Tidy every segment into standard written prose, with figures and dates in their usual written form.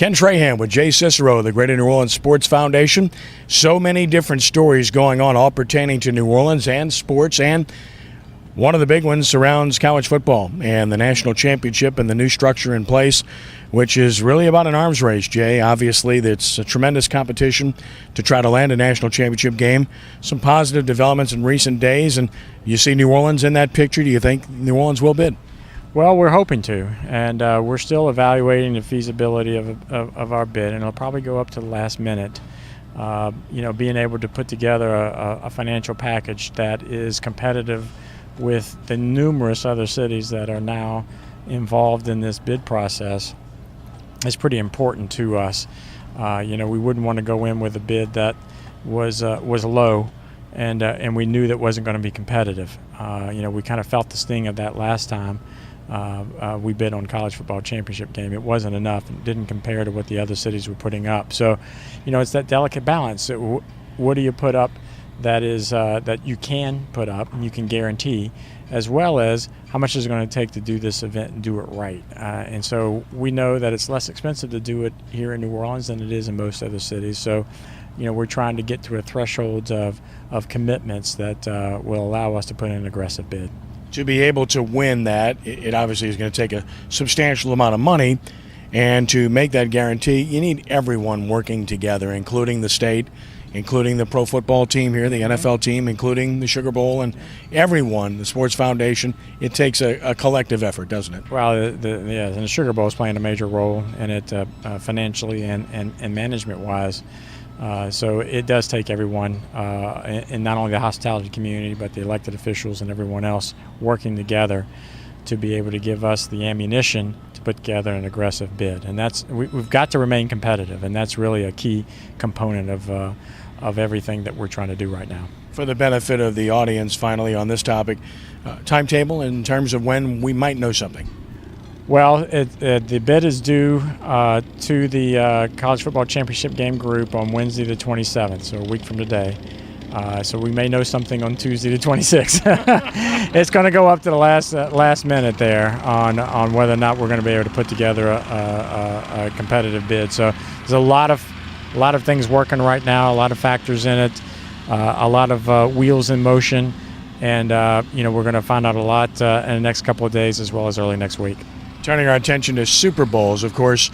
Ken Trahan with Cicero, the Greater New Orleans Sports Foundation. So many different stories going on, all pertaining to New Orleans and sports, and one of the big ones surrounds college football and the national championship and the new structure in place, which is really about an arms race, Jay. Obviously, it's a tremendous competition to try to land a national championship game. Some positive developments in recent days, and you see New Orleans in that picture. Do you think New Orleans will bid? Well, we're hoping to, and we're still evaluating the feasibility of our bid, and it'll probably go up to the last minute. Being able to put together a financial package that is competitive with the numerous other cities that are now involved in this bid process is pretty important to us. We wouldn't want to go in with a bid that was low, and we knew that wasn't going to be competitive. We kind of felt the sting of that last time. We bid on college football championship game. It wasn't enough. It didn't compare to what the other cities were putting up. So, it's that delicate balance. What do you put up that is that you can put up and you can guarantee, as well as how much is it going to take to do this event and do it right. And so we know that it's less expensive to do it here in New Orleans than it is in most other cities. So, we're trying to get to a threshold of commitments that will allow us to put in an aggressive bid. To be able to win that, it obviously is going to take a substantial amount of money. And to make that guarantee, you need everyone working together, including the state, including the pro football team here, the NFL team, including the Sugar Bowl, and everyone, the Sports Foundation. It takes a collective effort, doesn't it? Well, and the Sugar Bowl is playing a major role in it financially and management-wise. So it does take everyone, and not only the hospitality community, but the elected officials and everyone else working together to be able to give us the ammunition to put together an aggressive bid. And we've got to remain competitive, and that's really a key component of everything that we're trying to do right now. For the benefit of the audience, finally, on this topic, timetable in terms of when we might know something. Well, the bid is due to the College Football Championship game group on Wednesday the 27th, so a week from today. So we may know something on Tuesday the 26th. It's going to go up to the last minute there on whether or not we're going to be able to put together a competitive bid. So there's a lot of things working right now, a lot of factors in it, a lot of wheels in motion, and we're going to find out a lot in the next couple of days as well as early next week. Turning our attention to Super Bowls, of course,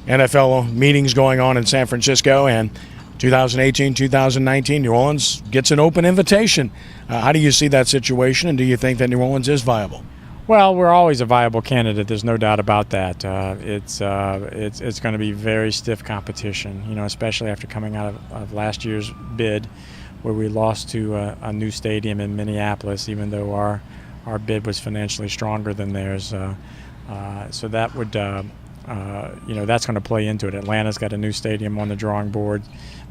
NFL meetings going on in San Francisco, and 2018, 2019, New Orleans gets an open invitation. How do you see that situation, and do you think that New Orleans is viable? Well, we're always a viable candidate. There's no doubt about that. It's going to be very stiff competition, especially after coming out of last year's bid, where we lost to a new stadium in Minneapolis, even though our bid was financially stronger than theirs. So that would, that's going to play into it. Atlanta's got a new stadium on the drawing board.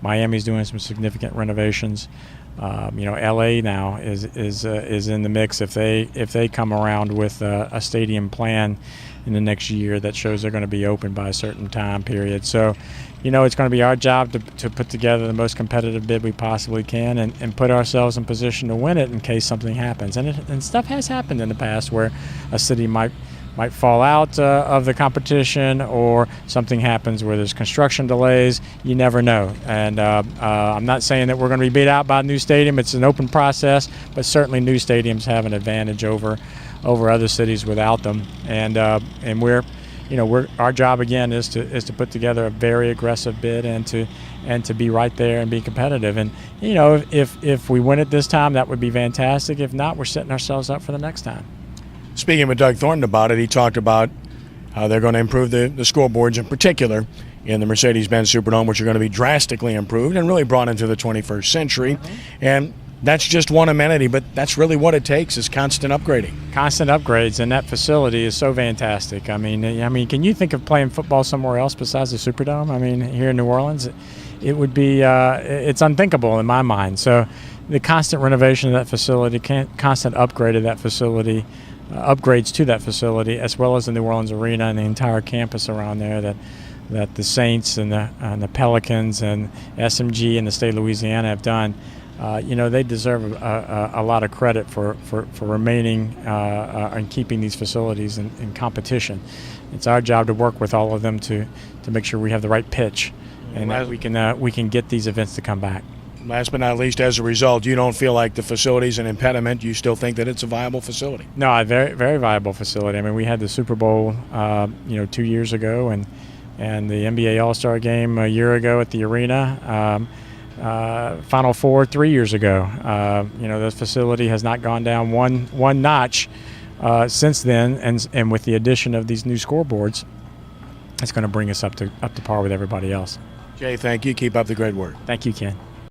Miami's doing some significant renovations. LA now is in the mix if they come around with a stadium plan in the next year that shows they're going to be open by a certain time period. So, it's going to be our job to put together the most competitive bid we possibly can and put ourselves in position to win it in case something happens. And stuff has happened in the past where a city might fall out of the competition, or something happens where there's construction delays. You never know. And I'm not saying that we're going to be beat out by a new stadium. It's an open process, but certainly new stadiums have an advantage over other cities without them. And our job again is to put together a very aggressive bid and to be right there and be competitive. And if we win it this time, that would be fantastic. If not, we're setting ourselves up for the next time. Speaking with Doug Thornton about it, he talked about how they're going to improve the scoreboards in particular in the Mercedes-Benz Superdome, which are going to be drastically improved and really brought into the 21st century. And that's just one amenity, but that's really what it takes is constant upgrading. Constant upgrades, and that facility is so fantastic. I mean, can you think of playing football somewhere else besides the Superdome? I mean, here in New Orleans, it would be it's unthinkable in my mind. So the constant renovation of that facility, constant upgrade of that facility, upgrades to that facility, as well as the New Orleans Arena and the entire campus around there that the Saints and the Pelicans and SMG and the state of Louisiana have done. they deserve a lot of credit for remaining and keeping these facilities in competition. It's our job to work with all of them to make sure we have the right pitch and that we can get these events to come back. Last but not least, as a result, you don't feel like the facility's an impediment. You still think that it's a viable facility? No, a very, very viable facility. I mean, we had the Super Bowl, 2 years ago, and the NBA All-Star Game a year ago at the arena. Final Four 3 years ago. The facility has not gone down one notch since then, and with the addition of these new scoreboards, it's going to bring us up to par with everybody else. Jay, thank you. Keep up the great work. Thank you, Ken.